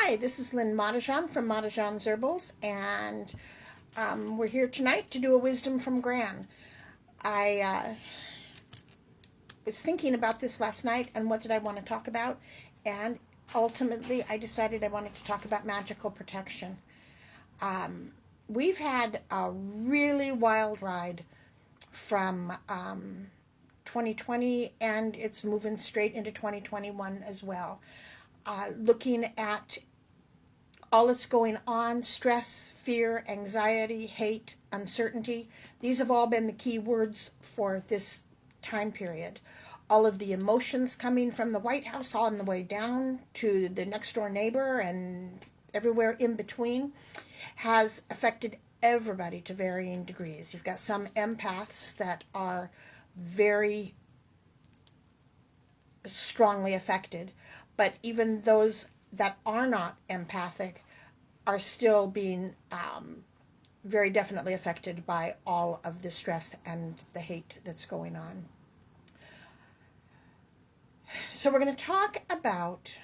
Hi, this is Lynn Matajan from Matajan's Herbals, and we're here tonight to do a wisdom from Gran. I was thinking about this last night and what did I want to talk about, and ultimately I decided I wanted to talk about magical protection. We've had a really wild ride from 2020, and it's moving straight into 2021 as well. Looking at all that's going on, stress, fear, anxiety, hate, uncertainty. These have all been the key words for this time period. All of the emotions coming from the White House on the way down to the next door neighbor and everywhere in between has affected everybody to varying degrees. You've got some empaths that are very strongly affected, but even those that are not empathic are still being very definitely affected by all of the stress and the hate that's going on. So we're going to talk about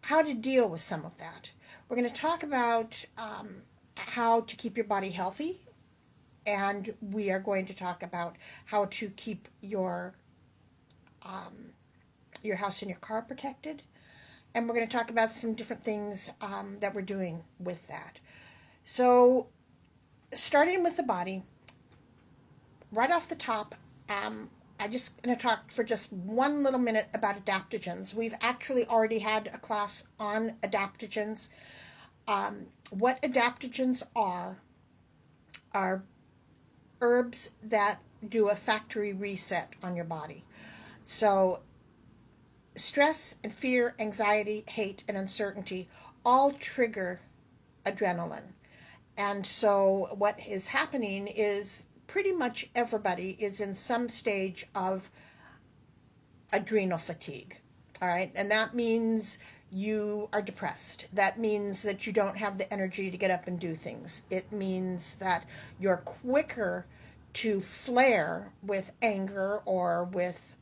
how to deal with some of that. We're going to talk about how to keep your body healthy, and we are going to talk about how to keep your house and your car protected. And we're going to talk about some different things that we're doing with that. So, starting with the body, right off the top, I'm just going to talk for just one little minute about adaptogens. We've actually already had a class on adaptogens. What adaptogens are herbs that do a factory reset on your body. So, stress and fear, anxiety, hate, and uncertainty all trigger adrenaline. And so what is happening is pretty much everybody is in some stage of adrenal fatigue. All right. And that means you are depressed. That means that you don't have the energy to get up and do things. It means that you're quicker to flare with anger or with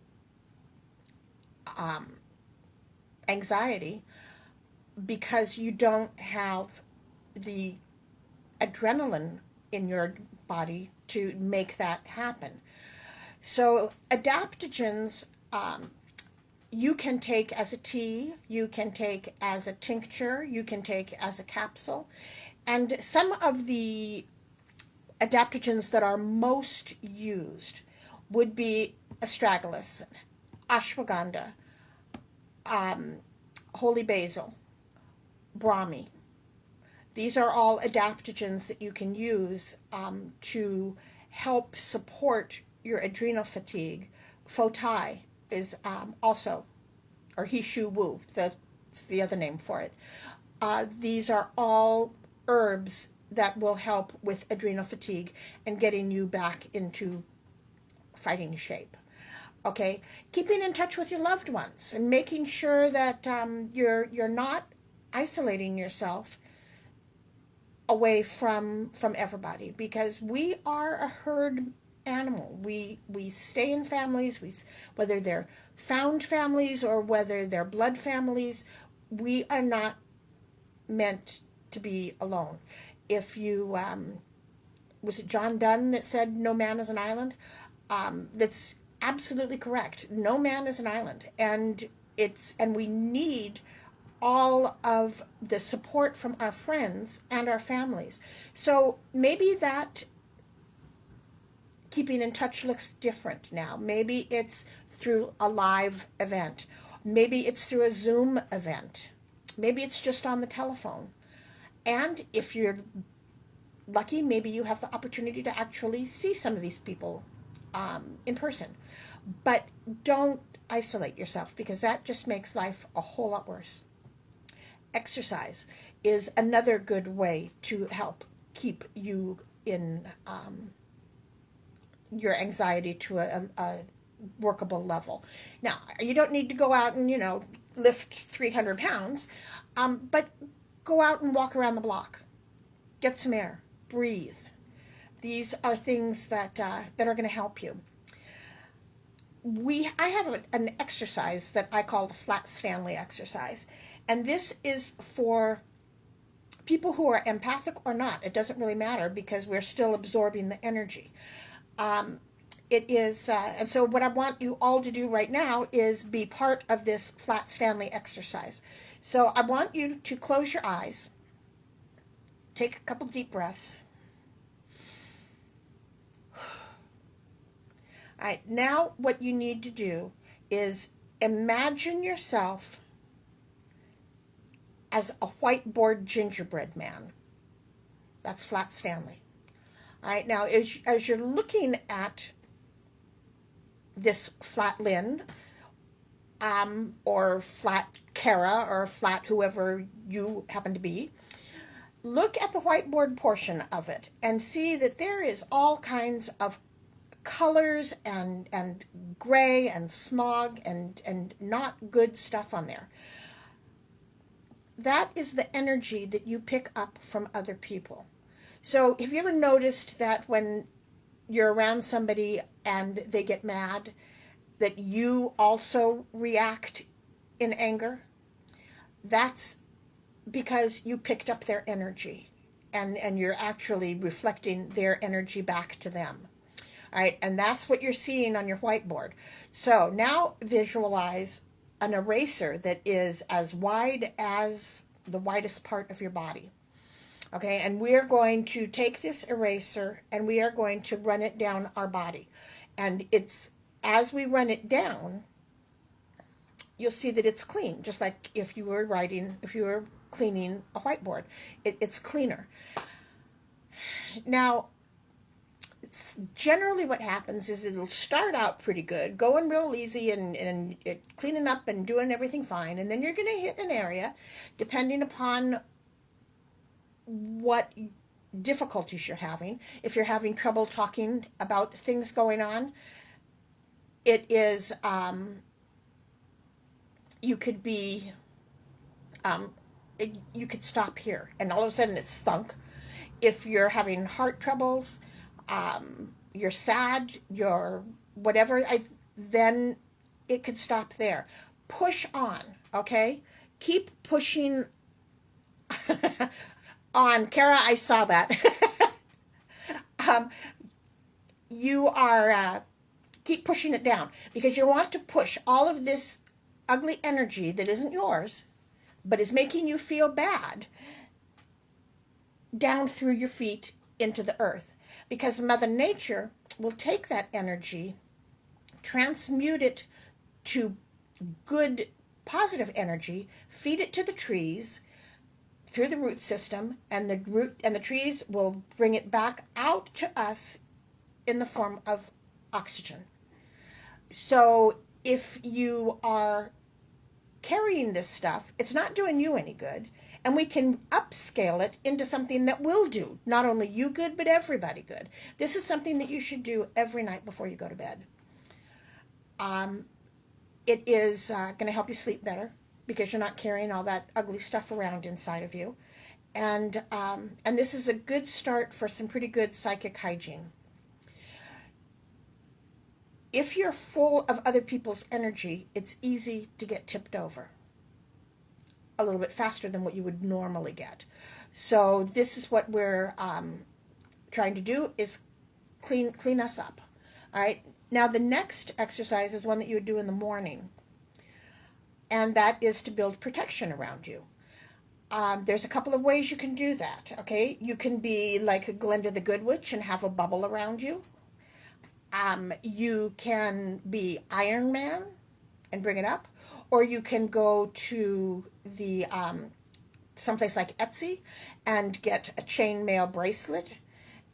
anxiety because you don't have the adrenaline in your body to make that happen. So adaptogens you can take as a tea, you can take as a tincture, you can take as a capsule, and some of the adaptogens that are most used would be astragalus, ashwagandha, holy basil, brahmi. These are all adaptogens that you can use to help support your adrenal fatigue. Fotai is also, or he shu wu, that's the other name for it. These are all herbs that will help with adrenal fatigue and getting you back into fighting shape. Okay, keeping in touch with your loved ones and making sure that you're not isolating yourself away from everybody, because we are a herd animal. We stay in families. Whether they're found families or whether they're blood families, we are not meant to be alone. If you was it John Donne that said no man is an island? That's absolutely correct. No man is an island, and we need all of the support from our friends and our families. So maybe that keeping in touch looks different now. Maybe it's through a live event. Maybe it's through a Zoom event. Maybe it's just on the telephone. And if you're lucky, maybe you have the opportunity to actually see some of these people in person. But don't isolate yourself, because that just makes life a whole lot worse. Exercise is another good way to help keep you in your anxiety to a workable level. Now, you don't need to go out and, lift 300 pounds, but go out and walk around the block. Get some air. Breathe. These are things that are going to help you. I have an exercise that I call the Flat Stanley exercise, And this is for people who are empathic or not. It doesn't really matter because we're still absorbing the energy. It is, and so what I want you all to do right now is be part of this Flat Stanley exercise. So I want you to close your eyes, take a couple deep breaths. All right, now what you need to do is imagine yourself as a whiteboard gingerbread man. That's Flat Stanley. All right, now as you're looking at this flat Lynn, or flat Kara, or flat whoever you happen to be, look at the whiteboard portion of it and see that there is all kinds of colors and gray and smog and not good stuff on there. That is the energy that you pick up from other people. So have you ever noticed that when you're around somebody and they get mad, that you also react in anger? That's because you picked up their energy, and you're actually reflecting their energy back to them. All right, and that's what you're seeing on your whiteboard. So now visualize an eraser that is as wide as the widest part of your body. Okay, and we are going to take this eraser and we are going to run it down our body. And it's, as we run it down, you'll see that it's clean, just like if you were cleaning a whiteboard. It's cleaner. Now, it's generally what happens is it'll start out pretty good, going real easy and cleaning up and doing everything fine. And then you're going to hit an area, depending upon what difficulties you're having. If you're having trouble talking about things going on, it is, you could be, you could stop here and all of a sudden it's thunk. If you're having heart troubles, you're sad, you're whatever, then it could stop there. Push on, okay? Keep pushing on. Kara, I saw that. You are, keep pushing it down because you want to push all of this ugly energy that isn't yours, but is making you feel bad, down through your feet into the earth. Because Mother Nature will take that energy, transmute it to good, positive energy, feed it to the trees through the root system, and the trees will bring it back out to us in the form of oxygen. So if you are carrying this stuff, it's not doing you any good. And we can upscale it into something that will do not only you good, but everybody good. This is something that you should do every night before you go to bed. It is going to help you sleep better because you're not carrying all that ugly stuff around inside of you. And this is a good start for some pretty good psychic hygiene. If you're full of other people's energy, it's easy to get tipped over a little bit faster than what you would normally get. So this is what we're trying to do, is clean us up. All right. Now the next exercise is one that you would do in the morning, and that is to build protection around you. There's a couple of ways you can do that. Okay, you can be like Glenda the Good Witch and have a bubble around you. You can be Iron Man and bring it up, or you can go to the someplace like Etsy and get a chainmail bracelet,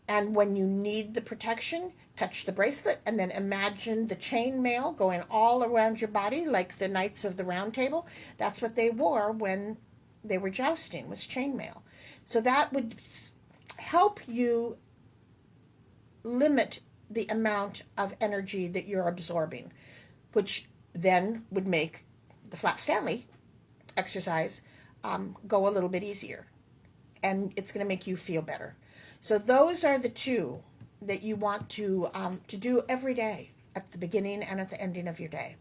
and when you need the protection, touch the bracelet and then imagine the chainmail going all around your body like the Knights of the Round Table. That's what they wore when they were jousting, was chainmail. So that would help you limit the amount of energy that you're absorbing, which then would make the Flat Stanley exercise go a little bit easier, and it's going to make you feel better. So those are the two that you want to do every day, at the beginning and at the ending of your day.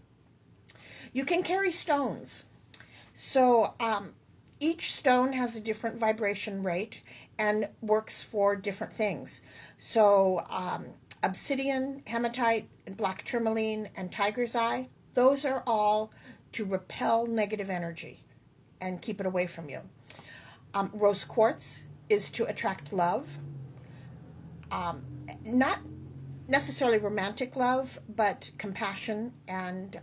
You can carry stones. So each stone has a different vibration rate and works for different things. So obsidian, hematite, and black tourmaline, and tiger's eye, those are all to repel negative energy and keep it away from you. Rose quartz is to attract love. Not necessarily romantic love, but compassion and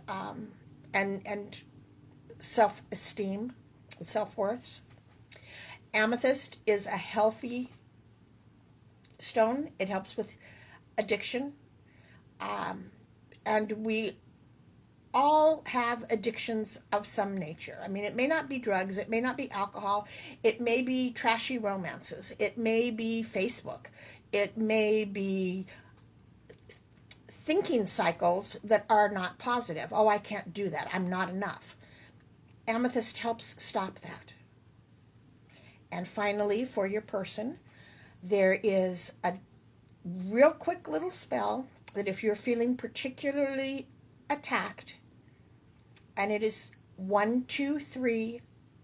self-esteem, self-worth. Amethyst is a healthy stone. It helps with addiction. And we all have addictions of some nature. I mean, it may not be drugs, it may not be alcohol, it may be trashy romances, it may be Facebook, it may be thinking cycles that are not positive. Oh, I can't do that. I'm not enough. Amethyst helps stop that. And finally, for your person, there is a real quick little spell that if you're feeling particularly attacked, and it is 1, 2, 3,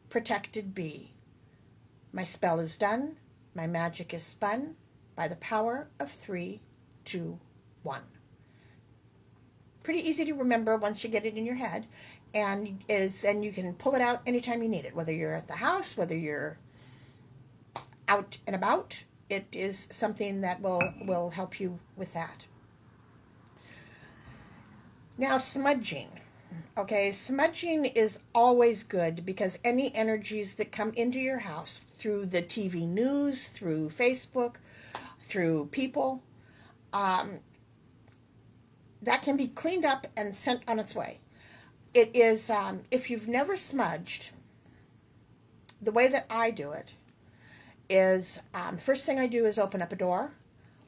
protected be. My spell is done. My magic is spun by the power of 3, 2, 1. Pretty easy to remember once you get it in your head, and you can pull it out anytime you need it, whether you're at the house, whether you're out and about. It is something that will help you with that. Now, smudging. Okay, smudging is always good because any energies that come into your house through the TV news, through Facebook, through people, that can be cleaned up and sent on its way. It is, if you've never smudged, the way that I do it is, first thing I do is open up a door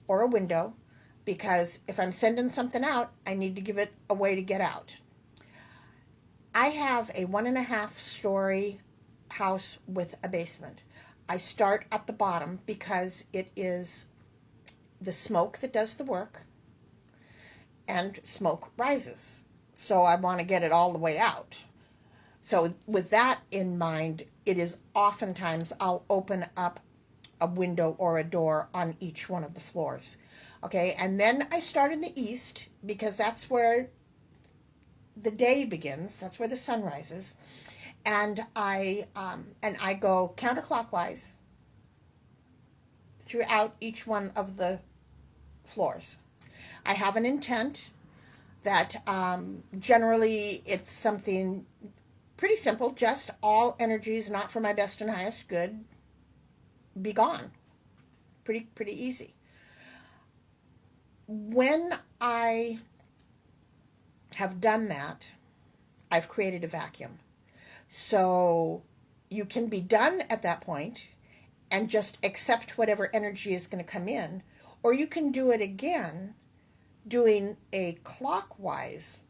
or a window, because if I'm sending something out, I need to give it a way to get out. I have a 1.5 story house with a basement. I start at the bottom because it is the smoke that does the work, and smoke rises. So I want to get it all the way out. So with that in mind, it is oftentimes I'll open up a window or a door on each one of the floors. Okay, and then I start in the east because that's where the day begins. That's where the sun rises, and I go counterclockwise throughout each one of the floors. I have an intent that generally it's something pretty simple, just all energies not for my best and highest good be gone. Pretty easy. When I have done that, I've created a vacuum. So you can be done at that point and just accept whatever energy is going to come in, or you can do it again doing a clockwise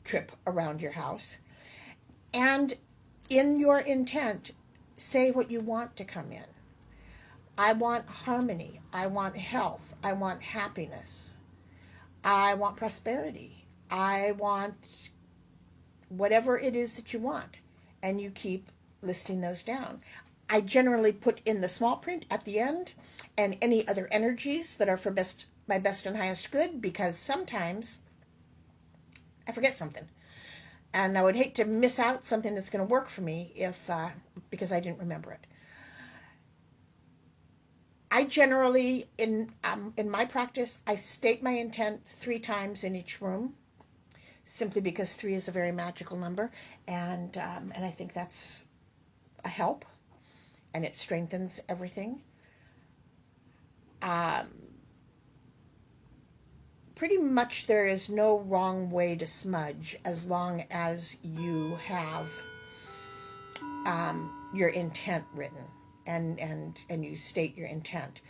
trip around your house, and in your intent say what you want to come in. I want harmony, I want health, I want happiness, I want prosperity, I want whatever it is that you want, and you keep listing those down. I generally put in the small print at the end and any other energies that are for my best and highest good, because sometimes I forget something, and I would hate to miss out something that's going to work for me because I didn't remember it. I generally, in my practice, I state my intent 3 times in each room, simply because 3 is a very magical number, and I think that's a help, and it strengthens everything. Pretty much there is no wrong way to smudge as long as you have your intent written and you state your intent.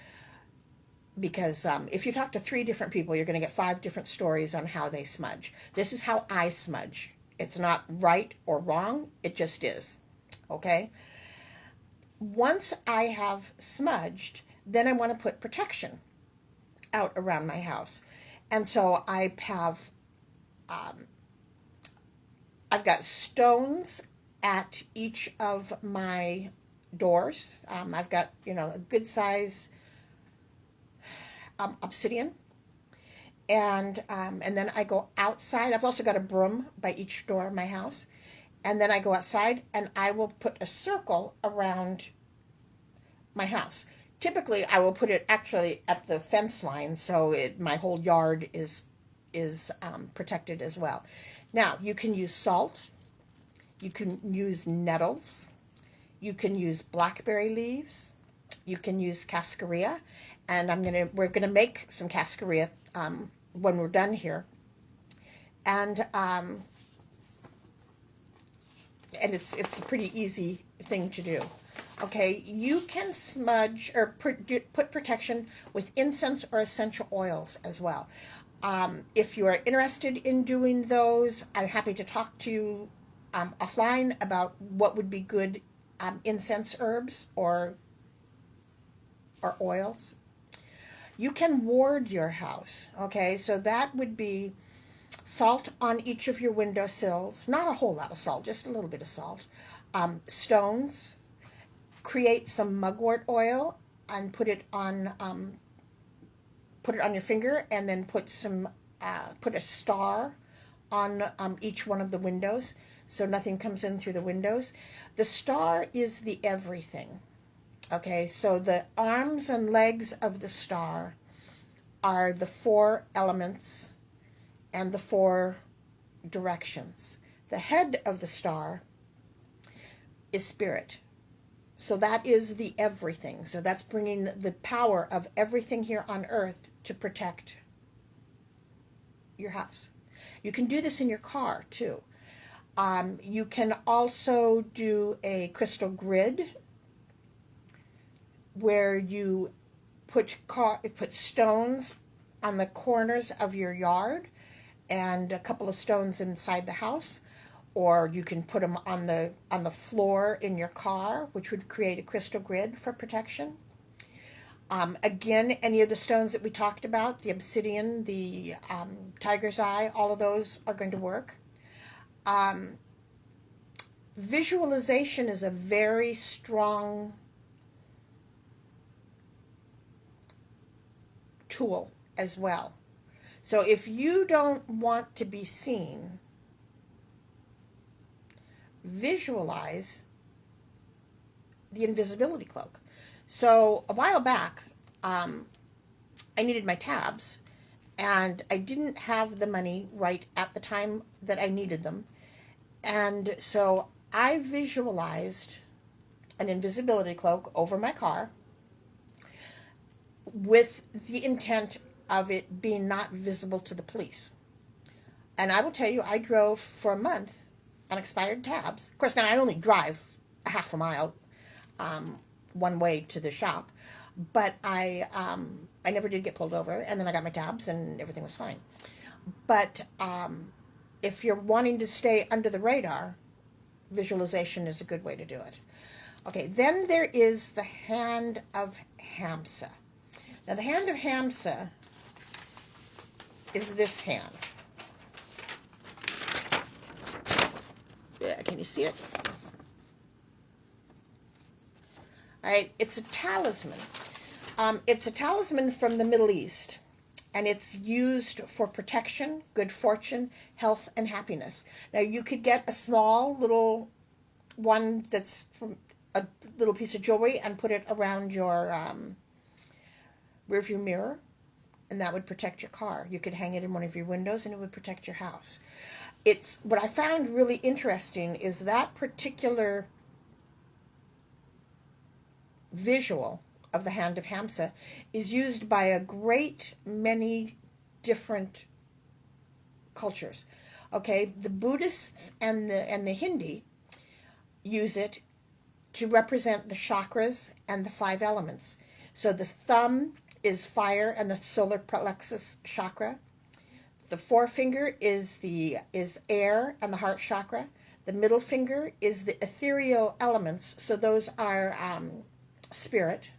Because if you talk to 3 different people, you're going to get 5 different stories on how they smudge. This is how I smudge. It's not right or wrong. It just is. Okay? Once I have smudged, then I want to put protection out around my house. And so I have I've got stones at each of my doors. I've got, a good size obsidian. And then I go outside. I've also got a broom by each door of my house. And then I go outside and I will put a circle around my house. Typically, I will put it actually at the fence line, so my whole yard is protected as well. Now, you can use salt. You can use nettles. You can use blackberry leaves. You can use cascarilla, and we're gonna make some cascarilla when we're done here, and it's a pretty easy thing to do. Okay, you can smudge or put protection with incense or essential oils as well. If you are interested in doing those, I'm happy to talk to you offline about what would be good incense herbs or oils. You can ward your house, okay? So that would be salt on each of your windowsills. Not a whole lot of salt, just a little bit of salt. Stones. Create some mugwort oil and put it on your finger, and then put a star on each one of the windows so nothing comes in through the windows. The star is the everything. Okay, so the arms and legs of the star are the 4 elements and the 4 directions. The head of the star is spirit. So that is the everything. So that's bringing the power of everything here on earth to protect your house. You can do this in your car too. You can also do a crystal grid where you put stones on the corners of your yard and a couple of stones inside the house, or you can put them on the floor in your car, which would create a crystal grid for protection. Again, any of the stones that we talked about, the obsidian, the tiger's eye, all of those are going to work. Visualization is a very strong tool as well. So if you don't want to be seen, visualize the invisibility cloak. So a while back, I needed my tabs, and I didn't have the money right at the time that I needed them. And so I visualized an invisibility cloak over my car with the intent of it being not visible to the police. And I will tell you, I drove for a month on expired tabs. Of course, now I only drive a half a mile one way to the shop, but I never did get pulled over, and then I got my tabs and everything was fine. But if you're wanting to stay under the radar, visualization is a good way to do it. Okay, then there is the Hand of Hamsa. Now, the Hand of Hamsa is this hand. Yeah, can you see it? All right, it's a talisman. It's a talisman from the Middle East, and it's used for protection, good fortune, health, and happiness. Now, you could get a small little one that's from a little piece of jewelry and put it around your rearview mirror, and that would protect your car. You could hang it in one of your windows, and it would protect your house. It's what I found really interesting is that particular visual of the Hand of Hamsa is used by a great many different cultures. Okay, the Buddhists and the Hindi use it to represent the chakras and the 5 elements. So the thumb is fire and the solar plexus chakra. The forefinger is air and the heart chakra. The middle finger is the ethereal elements. So those are spirit.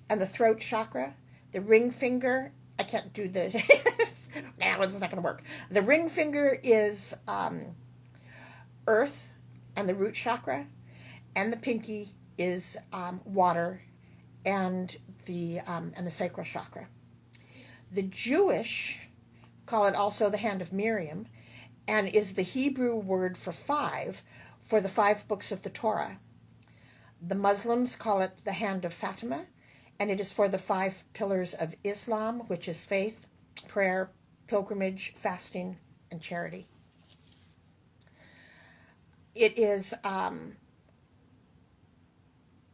And the throat chakra. The ring finger, I can't do the, that one's not going to work. The ring finger is earth and the root chakra, and the pinky is water and the sacral chakra. The Jewish call it also the hand of Miriam, and is the Hebrew word for five for the 5 books of the Torah. The Muslims call it the hand of Fatima, and it is for the 5 pillars of Islam, which is faith, prayer, pilgrimage, fasting, and charity. It is, and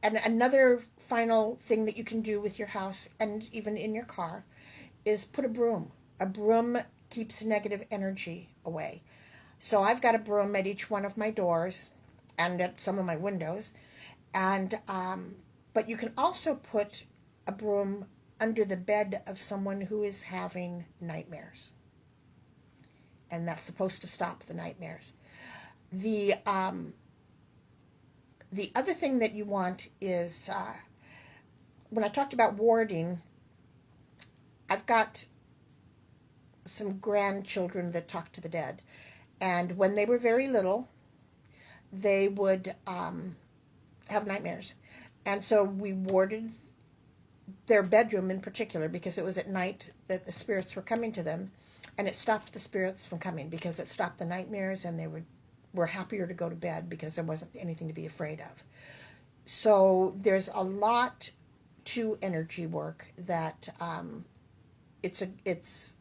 another final thing that you can do with your house and even in your car is put a broom. A broom keeps negative energy away. So I've got a broom at each one of my doors and at some of my windows. And but you can also put a broom under the bed of someone who is having nightmares. And that's supposed to stop the nightmares. The other thing that you want is, when I talked about warding, I've got some grandchildren that talk to the dead. And when they were very little, they would have nightmares. And so we warded their bedroom in particular because it was at night that the spirits were coming to them. And it stopped the spirits from coming because it stopped the nightmares, and they were happier to go to bed because there wasn't anything to be afraid of. So there's a lot to energy work that it's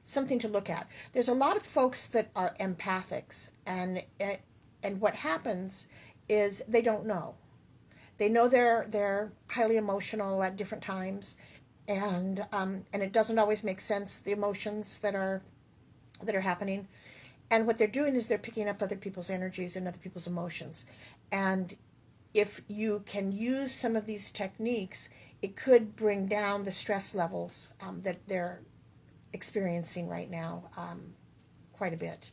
something to look at. There's a lot of folks that are empathics, and what happens is they don't know. They know they're highly emotional at different times, and it doesn't always make sense, the emotions that are happening. And what they're doing is they're picking up other people's energies and other people's emotions. And if you can use some of these techniques, it could bring down the stress levels that they're experiencing right now quite a bit.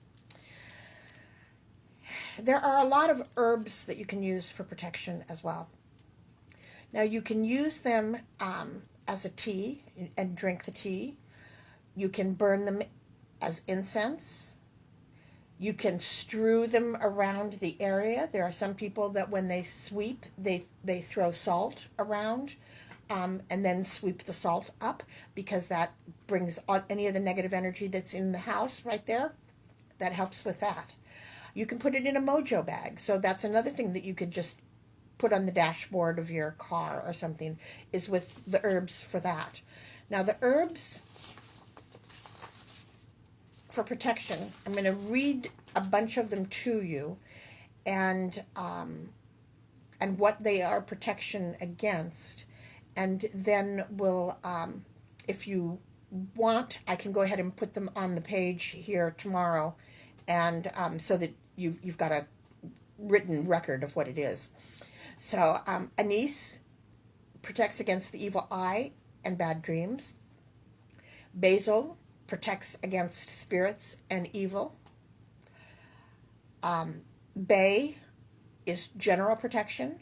There are a lot of herbs that you can use for protection as well. Now you can use them as a tea and drink the tea. You can burn them as incense. You can strew them around the area. There are some people that when they sweep, they throw salt around and then sweep the salt up because that brings any of the negative energy that's in the house right there. That helps with that. You can put it in a mojo bag. So that's another thing that you could just put on the dashboard of your car or something, is with the herbs for that. Now the herbs for protection, I'm going to read a bunch of them to you, and what they are protection against, and then we'll, if you want, I can go ahead and put them on the page here tomorrow, and so that you've got a written record of what it is. So anise protects against the evil eye and bad dreams. Basil protects against spirits and evil. Bay is general protection.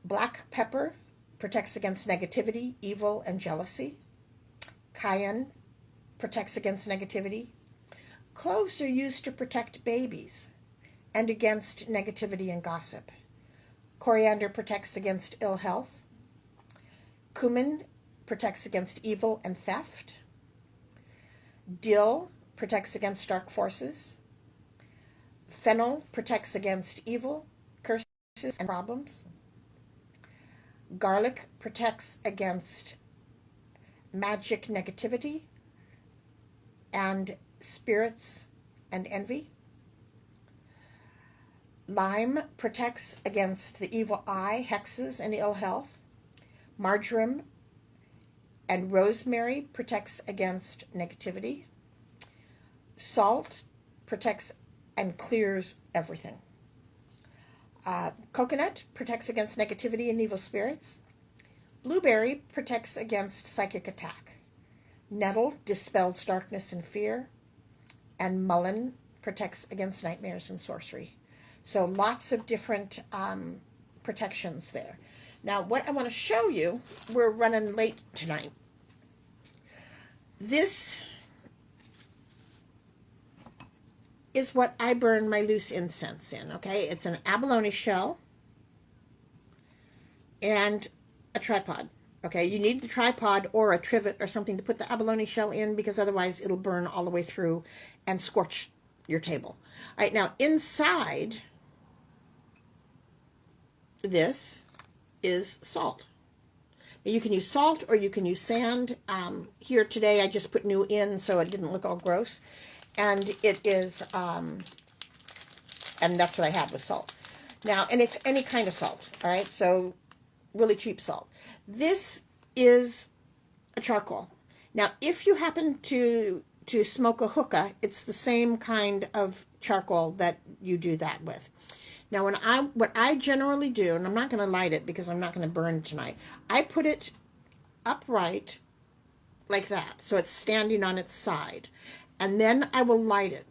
Black pepper protects against negativity, evil, and jealousy. Cayenne protects against negativity. Cloves are used to protect babies and against negativity and gossip. Coriander protects against ill health. Cumin protects against evil and theft. Dill protects against dark forces. Fennel protects against evil, curses, and problems. Garlic protects against magic negativity and spirits and envy. Lime protects against the evil eye, hexes, and ill health. Marjoram and rosemary protects against negativity. Salt protects and clears everything. Coconut protects against negativity and evil spirits. Blueberry protects against psychic attack. Nettle dispels darkness and fear. And mullein protects against nightmares and sorcery. So lots of different protections there. Now, what I want to show you, we're running late tonight. This is what I burn my loose incense in, okay? It's an abalone shell and a tripod. Okay, you need the tripod or a trivet or something to put the abalone shell in, because otherwise it'll burn all the way through and scorch your table. All right, now inside this is salt. Now, you can use salt or you can use sand. Here today I just put new in so it didn't look all gross. And it is, and that's what I had was salt. Now, and it's any kind of salt, all right? So really cheap salt. This is a charcoal. Now, if you happen to smoke a hookah, it's the same kind of charcoal that you do that with. Now, what I generally do, and I'm not going to light it because I'm not going to burn tonight, I put it upright like that, so it's standing on its side, and then I will light it.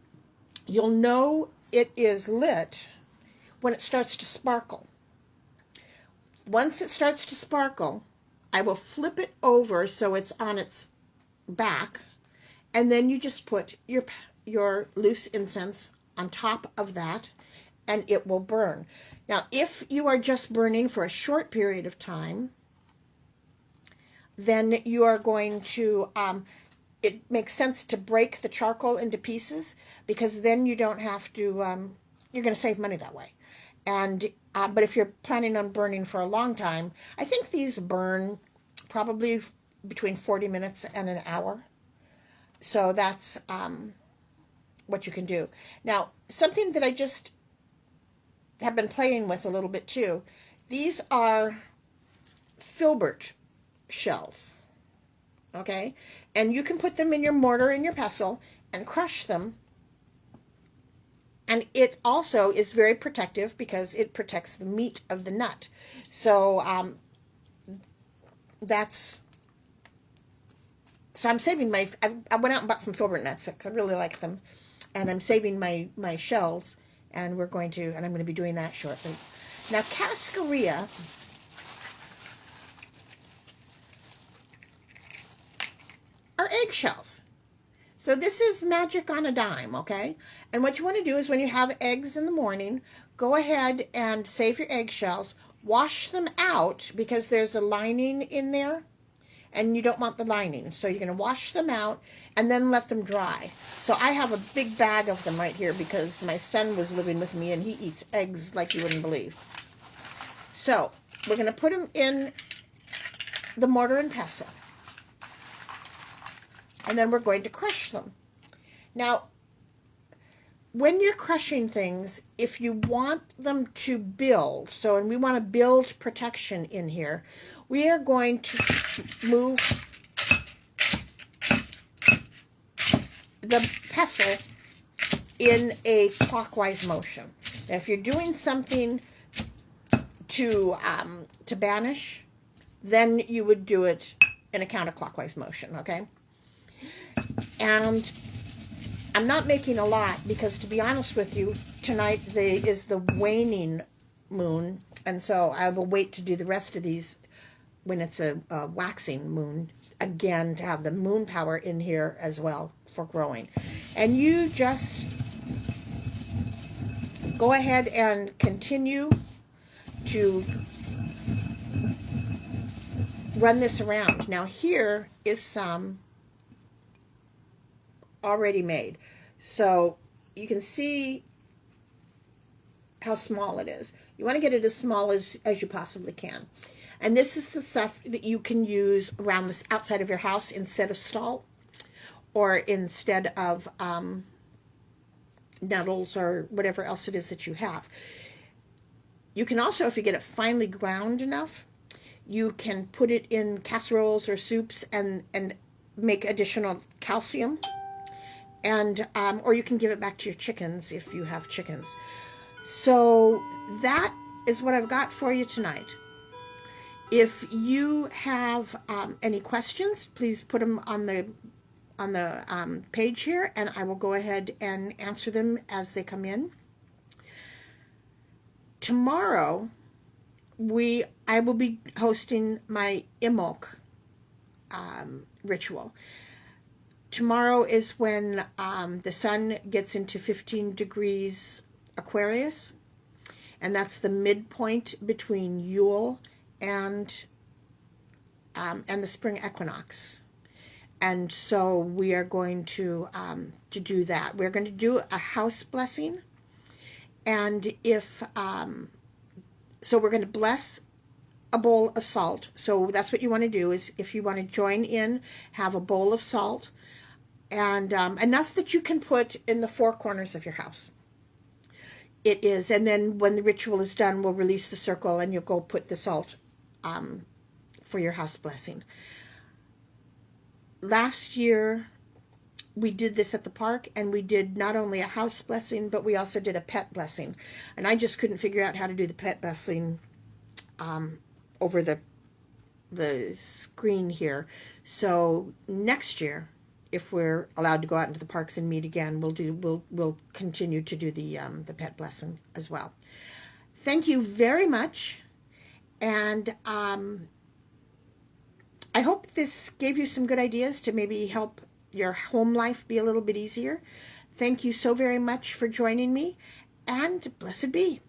You'll know it is lit when it starts to sparkle. Once it starts to sparkle, I will flip it over so it's on its back, and then you just put your loose incense on top of that, and it will burn. Now, if you are just burning for a short period of time, then you are going to, it makes sense to break the charcoal into pieces, because then you don't have to, you're going to save money that way. And but if you're planning on burning for a long time, I think these burn probably between 40 minutes and an hour. So that's what you can do. Now, something that I just have been playing with a little bit too, these are filbert shells, okay? And you can put them in your mortar and your pestle and crush them. And it also is very protective because it protects the meat of the nut. So so I'm saving I went out and bought some filbert nuts because I really like them. And I'm saving my shells, and I'm going to be doing that shortly. Now, cascarilla are eggshells. So this is magic on a dime, okay? And what you want to do is when you have eggs in the morning, go ahead and save your eggshells, wash them out because there's a lining in there, and you don't want the lining. So you're going to wash them out and then let them dry. So I have a big bag of them right here because my son was living with me and he eats eggs like you wouldn't believe. So we're going to put them in the mortar and pestle. And then we're going to crush them. Now, when you're crushing things, if you want them to build, and we want to build protection in here, we are going to move the pestle in a clockwise motion. Now, if you're doing something to banish, then you would do it in a counterclockwise motion, okay? And I'm not making a lot because, to be honest with you, tonight is the waning moon, and so I will wait to do the rest of these when it's a waxing moon, again, to have the moon power in here as well for growing. And you just go ahead and continue to run this around. Now, here is some already made. So you can see how small it is. You want to get it as small as you possibly can. And this is the stuff that you can use around this outside of your house instead of salt or instead of nettles or whatever else it is that you have. You can also, if you get it finely ground enough, you can put it in casseroles or soups and make additional calcium. And or you can give it back to your chickens if you have chickens. So that is what I've got for you tonight. If you have any questions, please put them on the page here, and I will go ahead and answer them as they come in. Tomorrow, I will be hosting my Imbolc ritual. Tomorrow is when the sun gets into 15 degrees Aquarius, and that's the midpoint between Yule and the spring equinox. And so we are going to do that. We're going to do a house blessing, and so we're going to bless a bowl of salt. So that's what you want to do, is if you want to join in, have a bowl of salt, and enough that you can put in the four corners of your house. It is, and then when the ritual is done, we'll release the circle and you'll go put the salt for your house blessing. Last year, we did this at the park, and we did not only a house blessing, but we also did a pet blessing. And I just couldn't figure out how to do the pet blessing over the screen here. So next year, if we're allowed to go out into the parks and meet again, we'll continue to do the pet blessing as well. Thank you very much, and I hope this gave you some good ideas to maybe help your home life be a little bit easier. Thank you so very much for joining me, and blessed be.